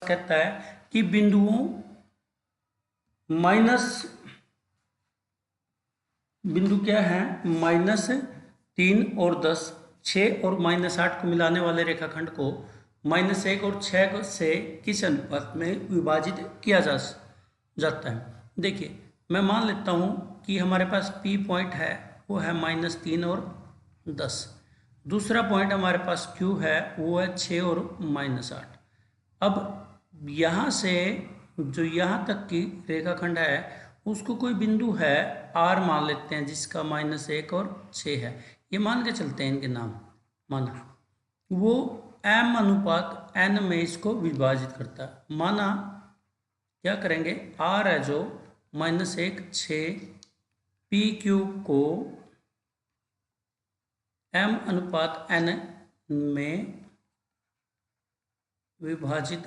कहता है कि बिंदुओं बिंदु क्या है, -3 और 10, 6 और -8 को मिलाने वाले रेखाखंड को -1 और 6 से किस अनुपात में विभाजित किया जाता है। देखिए मैं मान लेता हूँ कि हमारे पास P पॉइंट है वो है -3 और 10, दूसरा पॉइंट हमारे पास Q है वो है 6 और -8। अब यहाँ से जो यहाँ तक की रेखाखंड है उसको कोई बिंदु है R मान लेते हैं जिसका -1 और 6 है, ये मान के चलते हैं इनके नाम, माना वो M अनुपात N में इसको विभाजित करता है। माना क्या करेंगे, R है जो -1 6 PQ को M अनुपात N में विभाजित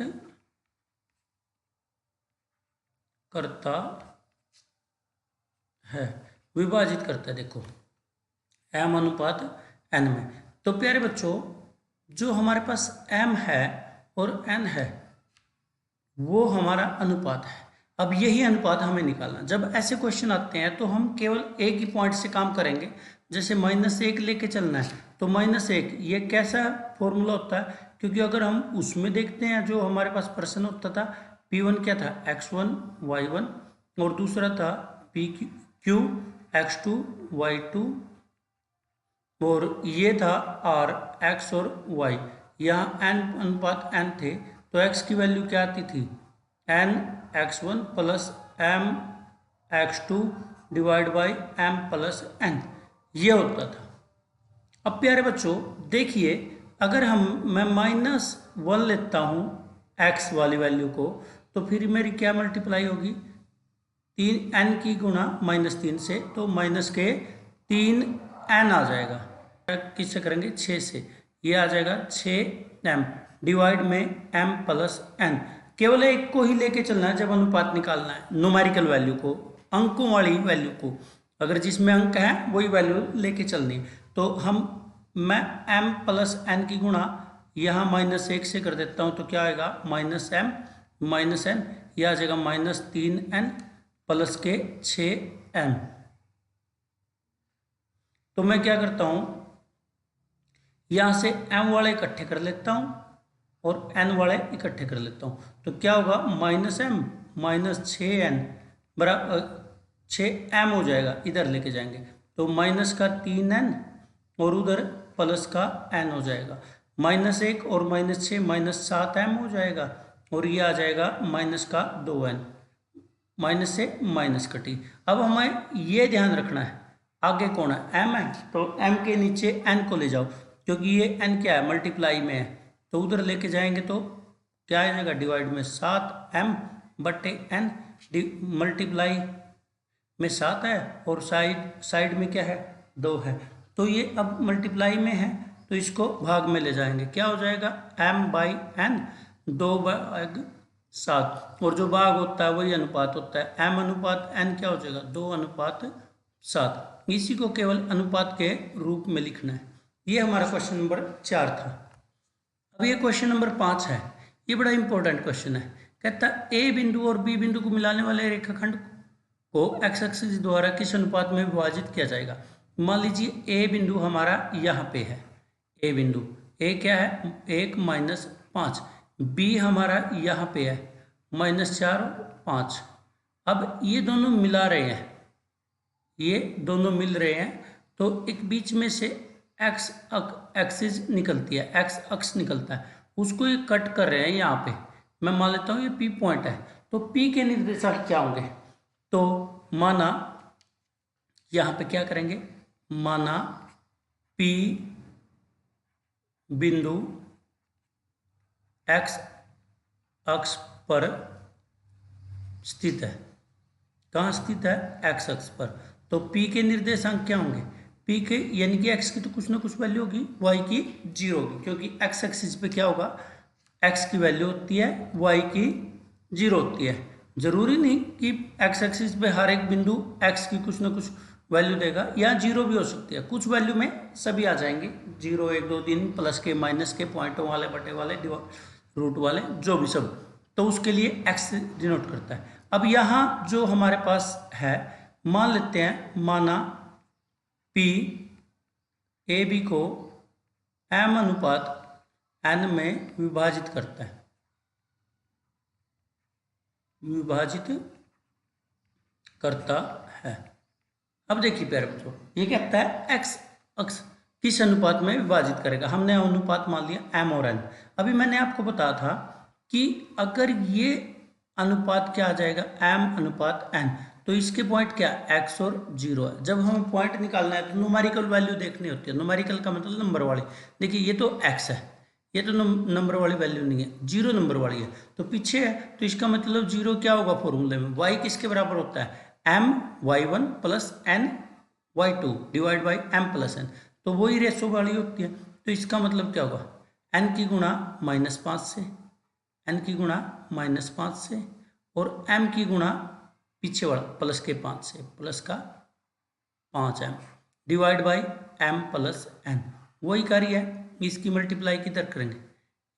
करता है, देखो M अनुपात N में। तो प्यारे बच्चों जो हमारे पास M है और N है वो हमारा अनुपात है। अब यही अनुपात हमें निकालना। जब ऐसे क्वेश्चन आते हैं तो हम केवल एक ही पॉइंट से काम करेंगे, जैसे -1 लेके चलना है तो -1 ये कैसा फॉर्मूला होता है, क्योंकि अगर हम उसमें देखते हैं जो हमारे पास प्रश्न होता था P1 क्या था, x1 y1 और दूसरा था PQ x2 y2 और ये था R x और y। यहाँ n अनुपात n थे तो x की वैल्यू क्या आती थी, n x1 plus m x2 divide by m plus n, ये होता था। अब प्यारे बच्चों देखिए अगर मैं -1 लेता हूँ x वाली वैल्यू को तो फिर मेरी क्या मल्टीप्लाई होगी, 3n की गुणा -3 से, तो -3n आ जाएगा। किससे करेंगे, 6 से, ये आ जाएगा 6m डिवाइड में m प्लस n। केवल एक को ही लेके चलना है जब अनुपात निकालना है, न्यूमेरिकल वैल्यू को, अंकों वाली वैल्यू को, अगर जिसमें अंक है वही वैल्यू लेके चलनी। तो मैं m प्लस n की गुणा यहाँ -1 से कर देता हूँ तो क्या आएगा, -m -n, यह आ जाएगा -3n प्लस के 6m। तो मैं क्या करता हूँ यहाँ से m वाले इकट्ठे कर लेता हूँ और n वाले इकट्ठे कर लेता हूँ, तो क्या होगा, -m -6n बराबर 6m हो जाएगा, इधर लेके जाएंगे तो माइनस का 3n और उधर प्लस का n हो जाएगा, -1 और -6 -7m हो जाएगा और ये आ जाएगा माइनस का 2n, माइनस से माइनस कटी। अब हमें ये ध्यान रखना है आगे कौन है, m है, तो m के नीचे n को ले जाओ, क्योंकि ये n क्या है, मल्टीप्लाई में है, तो उधर लेके जाएंगे तो क्या आ जाएगा, डिवाइड में 7m बटे n, मल्टीप्लाई में 7 है और साइड में क्या है, 2 है, तो ये अब मल्टीप्लाई में है तो इसको भाग में ले जाएंगे, क्या हो जाएगा, m/n 2/7, और जो भाग होता है वही अनुपात होता है, m अनुपात n क्या हो जाएगा, 2/7। इसी को केवल अनुपात के रूप में लिखना है। ये हमारा क्वेश्चन नंबर 4 था। अब ये क्वेश्चन नंबर 5 है, ये बड़ा इंपॉर्टेंट क्वेश्चन है। कहता है ए बिंदु और बी बिंदु को मिलाने वाले रेखाखंड को x एक्सिस द्वारा किस अनुपात में विभाजित किया जाएगा। मान लीजिए ए बिंदु हमारा यहाँ पे है, ए बिंदु, ए क्या है, 1 -5, बी हमारा यहाँ पे है -4 5। अब ये दोनों मिला रहे हैं, ये दोनों मिल रहे हैं, तो एक बीच में से x एक्सिस निकलती है, x अक्ष निकलता है, उसको ये कट कर रहे हैं यहाँ पे। मैं मान लेता हूँ ये P पॉइंट है, तो P के निर्देशांक क्या होंगे, तो माना यहाँ पे क्या करेंगे, माना P बिंदु x अक्ष पर स्थित है, कहाँ स्थित है, x अक्ष पर, तो P के निर्देशांक क्या होंगे, P के यानी कि x की तो कुछ ना कुछ वैल्यू होगी, y की 0 होगी, क्योंकि x एक्सिस पे क्या होगा, x की वैल्यू होती है, y की 0 होती है। जरूरी नहीं कि x एक्सिस पे हर एक बिंदु x की कुछ ना कुछ वैल्यू देगा, या 0 भी हो सकती है, कुछ वैल्यू में सभी आ जाएंगे, 0 1 2 3 प्लस के माइनस के, पॉइंटों वाले, बटे वाले, रूट वाले, जो भी सब। तो उसके लिए x डिनोट करता है। अब यहाँ जो हमारे पास है, मान लेते हैं, माना p ए बी को m अनुपात n में विभाजित करता है, विभाजित करता है। अब देखिए प्यारे बच्चों, ये कहता है x अक्ष किस अनुपात में विभाजित करेगा। हमने अनुपात मान लिया m और n। अभी मैंने आपको बताया था कि अगर ये अनुपात क्या आ जाएगा, m अनुपात n, तो इसके पॉइंट क्या, x और 0 है। जब हमें पॉइंट निकालना है तो न्यूमेरिकल वैल्यू देखनी होती है। न्यूमेरिकल का मतलब नंबर वाली। देखिए ये तो x है, ये तो नंबर वाली वैल्यू नहीं है, 0 नंबर वाली है, तो पीछे है, तो इसका मतलब 0 क्या होगा फॉर्मूले में, y किसके बराबर होता है, m y1 plus n y2 divide by m plus n, तो वही रेशो वाली होती है। तो इसका मतलब क्या होगा, n की गुणा -5 से, n की गुणा -5 से, और m की गुणा पीछे वाला प्लस के 5 से, प्लस का 5m divide by m plus n, वही कार्य है। इसकी मल्टीप्लाई किधर करेंगे,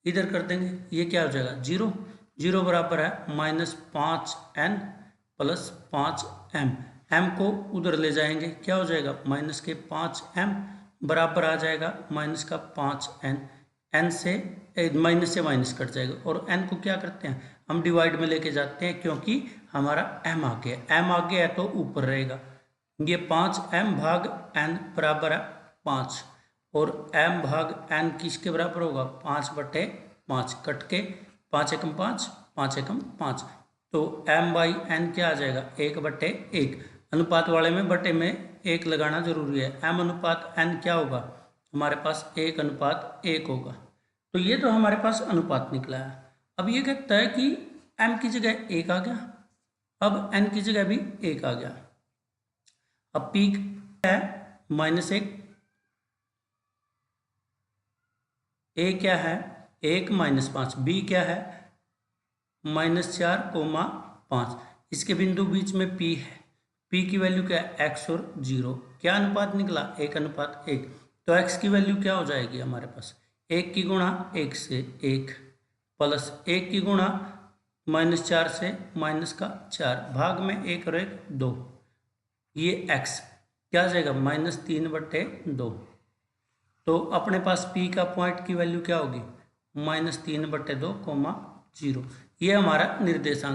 इधर कर देंगे, ये क्या हो जाएगा 0, 0 बराबर है -5n प्लस 5m, m को उधर ले जाएंगे, क्या हो जाएगा -5m बराबर आ जाएगा -5n, n से माइनस कट जाएगा, और n को क्या करते हैं हम डिवाइड में लेके जाते हैं, क्योंकि हमारा m आ गया है तो ऊपर रहेगा। ये 5m भाग n बराबर है 5, और m भाग n किसके बराबर होगा, 5/5, कट के 5 एकम 5, 5 एकम 5, तो m बाई n क्या आ जाएगा 1/1। अनुपात वाले में बटे में 1 लगाना जरूरी है। m अनुपात n क्या होगा, हमारे पास 1:1 होगा। तो ये तो हमारे पास अनुपात निकला है। अब ये कहता है कि m की जगह 1 आ गया, अब n की जगह भी 1 आ गया। अब p है -1, a क्या है 1 -5, b क्या है -4,5, इसके बिंदु बीच में p है, p की वैल्यू क्या है x और 0, क्या अनुपात निकला 1:1, तो x की वैल्यू क्या हो जाएगी हमारे पास, 1 की गुणा 1 से 1 प्लस 1 की गुणा -4 से -4, भाग में 1 और 1 2, ये x क्या आ जाएगा -3/2। तो अपने पास p का पॉइंट की वैल्यू क्या होगी -3/2, 0, ये हमारा निर्देशांक